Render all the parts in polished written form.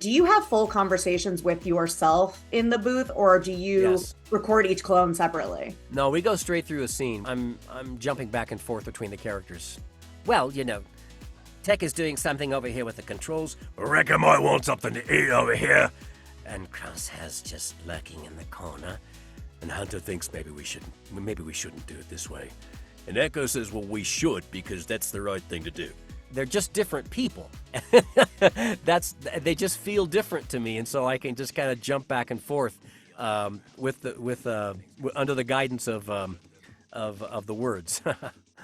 do you have full conversations with yourself in the booth, or do you Yes. record each clone separately? No, we go straight through a scene. I'm jumping back and forth between the characters. Well, Tech is doing something over here with the controls. Reckon might want something to eat over here. And Crosshair's just lurking in the corner. And Hunter thinks maybe we shouldn't do it this way. And Echo says, well, we should, because that's the right thing to do. They're just different people. They just feel different to me, and so I can just kind of jump back and forth under the guidance of the words.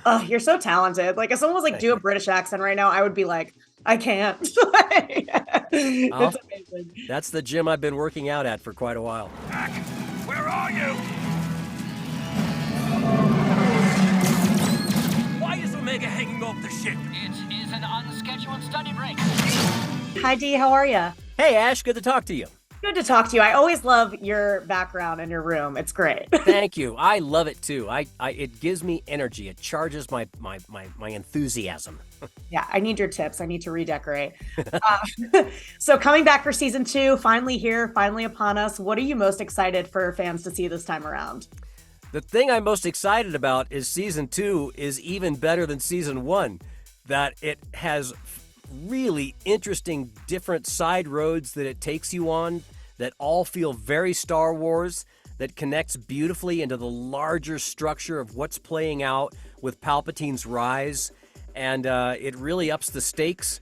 Oh, you're so talented. Like, if someone was like, do a British accent right now, I would be like, I can't. It's amazing. That's the gym I've been working out at for quite a while. Jack, where are you? Why is Omega hanging off the ship? It is an unscheduled study break. Hi, Dee. How are you? Hey, Ash, good to talk to you. Good to talk to you. I always love your background and your room. It's great. Thank you. I love it too. It gives me energy. It charges my enthusiasm. Yeah, I need your tips. I need to redecorate. So coming back for season 2, finally here, finally upon us. What are you most excited for fans to see this time around? The thing I'm most excited about is season 2 is even better than season 1. That it has really interesting different side roads that it takes you on that all feel very Star Wars, that connects beautifully into the larger structure of what's playing out with Palpatine's rise, and it really ups the stakes.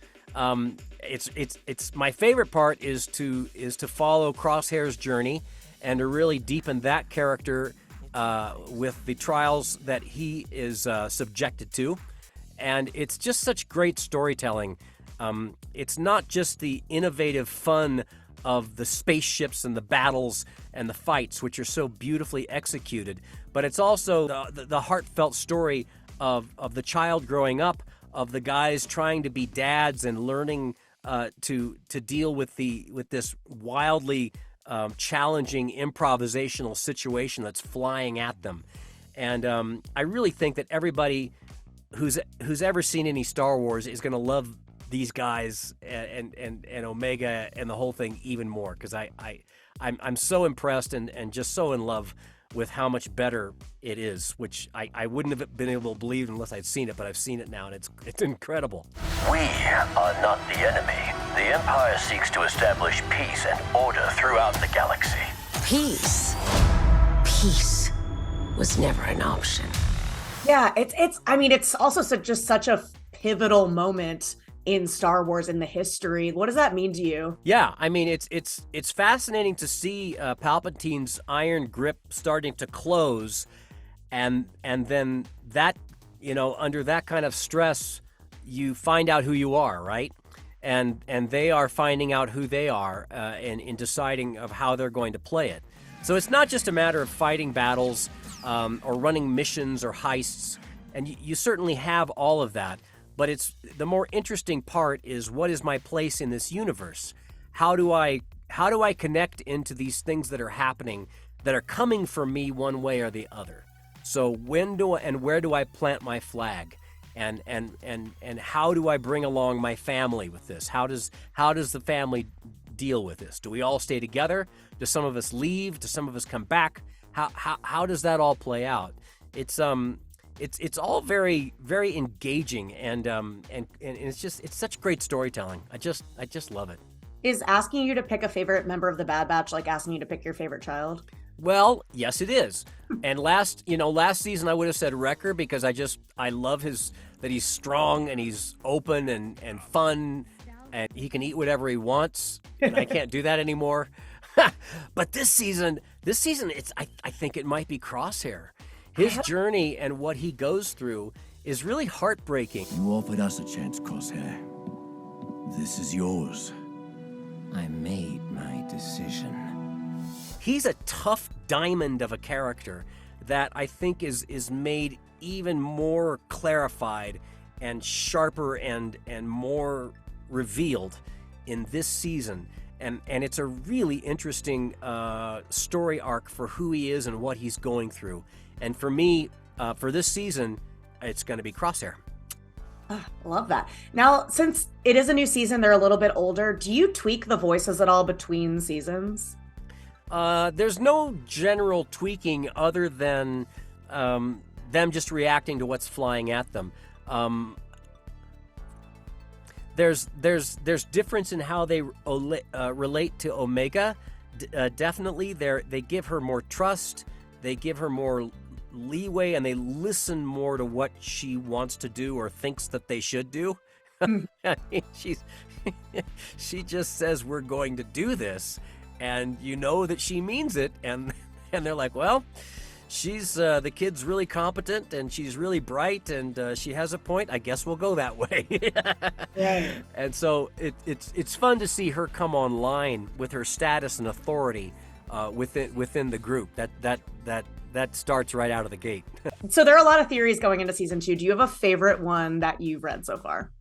It's my favorite part is to follow Crosshair's journey and to really deepen that character with the trials that he is subjected to, and it's just such great storytelling. It's not just the innovative fun of the spaceships and the battles and the fights, which are so beautifully executed, but it's also the heartfelt story of the child growing up, of the guys trying to be dads and learning to deal with this wildly challenging improvisational situation that's flying at them. And I really think that everybody who's ever seen any Star Wars is going to love these guys and Omega and the whole thing even more, because I'm so impressed and just so in love with how much better it is, which I wouldn't have been able to believe unless I'd seen it, but I've seen it now, and it's incredible. We are not the enemy. The Empire seeks to establish peace and order throughout the galaxy. Peace was never an option. Yeah, it's also just such a pivotal moment in Star Wars in the history. What does that mean to you? Yeah, I mean, it's fascinating to see Palpatine's iron grip starting to close, and then that, under that kind of stress, you find out who you are, right? And they are finding out who they are in deciding of how they're going to play it. So it's not just a matter of fighting battles or running missions or heists, and you certainly have all of that. But it's the more interesting part is, what is my place in this universe? How do I connect into these things that are happening, that are coming for me one way or the other? So where do I plant my flag? And how do I bring along my family with this? How does the family deal with this? Do we all stay together? Do some of us leave? Do some of us come back? How does that all play out? It's all very, very engaging, and it's such great storytelling. I just love it. Is asking you to pick a favorite member of the Bad Batch like asking you to pick your favorite child? Well, yes, it is. And last season I would have said Wrecker, because I love that he's strong and he's open and fun, and he can eat whatever he wants, and I can't do that anymore. But this season, I think it might be Crosshair. His journey and what he goes through is really heartbreaking. You offered us a chance, Crosshair. This is yours. I made my decision. He's a tough diamond of a character that I think is made even more clarified and sharper and more revealed in this season. And it's a really interesting story arc for who he is and what he's going through. And for me, for this season, it's going to be Crosshair. Love that. Now, since it is a new season, they're a little bit older. Do you tweak the voices at all between seasons? There's no general tweaking other than them just reacting to what's flying at them. There's difference in how they relate to Omega. Definitely, they give her more trust. They give her more leeway, and they listen more to what she wants to do or thinks that they should do. I mean, she just says we're going to do this, and you know that she means it, and they're like, well, she's the kid's really competent and she's really bright and she has a point. I guess we'll go that way. Right. And so it's fun to see her come online with her status and authority within the group. That starts right out of the gate. So there are a lot of theories going into season 2. Do you have a favorite one that you've read so far?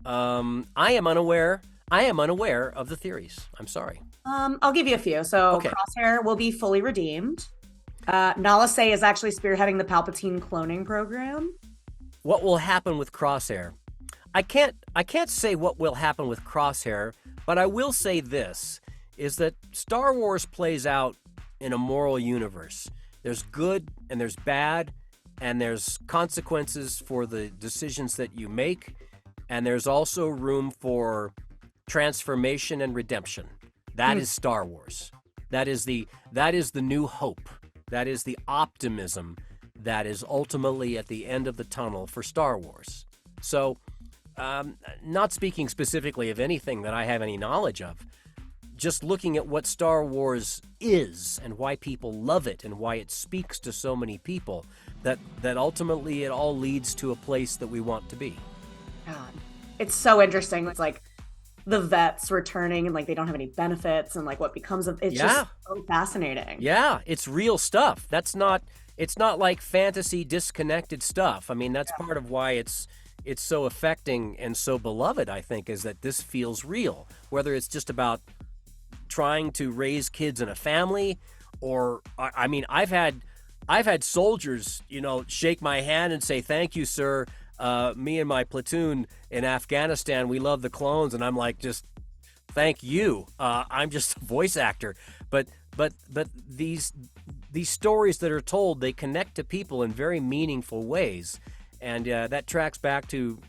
I am unaware of the theories. I'm sorry. I'll give you a few. So Okay. Crosshair will be fully redeemed. Nala Se is actually spearheading the Palpatine cloning program. What will happen with Crosshair? I can't say what will happen with Crosshair, but I will say this, is that Star Wars plays out in a moral universe. There's good and there's bad, and there's consequences for the decisions that you make, and there's also room for transformation and redemption. That is Star Wars. That is the new hope. That is the optimism that is ultimately at the end of the tunnel for Star Wars. So, not speaking specifically of anything that I have any knowledge of, just looking at what Star Wars is and why people love it and why it speaks to so many people, that ultimately it all leads to a place that we want to be. God, it's so interesting. It's like the vets returning and like they don't have any benefits and like what becomes of it's just so fascinating. Yeah, it's real stuff. It's not like fantasy disconnected stuff. I mean, that's part of why it's so affecting and so beloved, I think, is that this feels real. Whether it's just about trying to raise kids in a family, or I mean, I've had soldiers, shake my hand and say, "Thank you, sir. Me and my platoon in Afghanistan, we love the clones," and I'm like, just thank you. I'm just a voice actor, but these stories that are told, they connect to people in very meaningful ways, and that tracks back to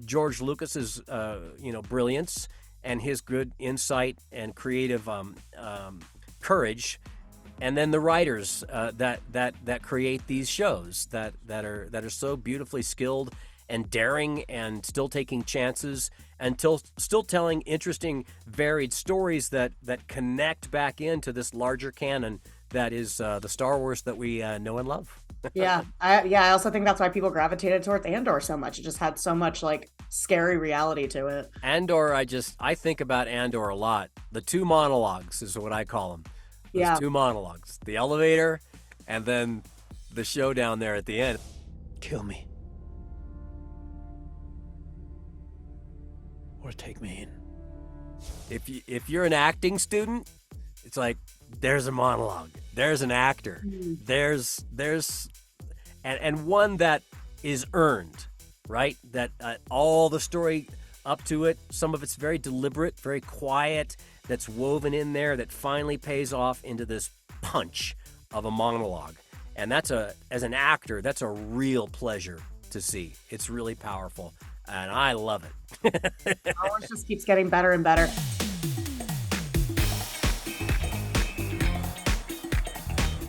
George Lucas's brilliance and his good insight and creative courage. And then the writers that create these shows that are so beautifully skilled and daring and still taking chances and still telling interesting, varied stories that connect back into this larger canon that is the Star Wars that we know and love. I also think that's why people gravitated towards Andor so much. It just had so much like scary reality to it. Andor, I think about Andor a lot. The two monologues is what I call them. Those two monologues, the elevator, and then the showdown there at the end. Kill me. Or take me in. If you're an acting student, it's like there's a monologue, there's an actor, there's and one that is earned, right? That all the story up to it, some of it's very deliberate, very quiet, that's woven in there that finally pays off into this punch of a monologue. And as an actor, that's a real pleasure to see. It's really powerful, and I love it. Star Wars just keeps getting better and better.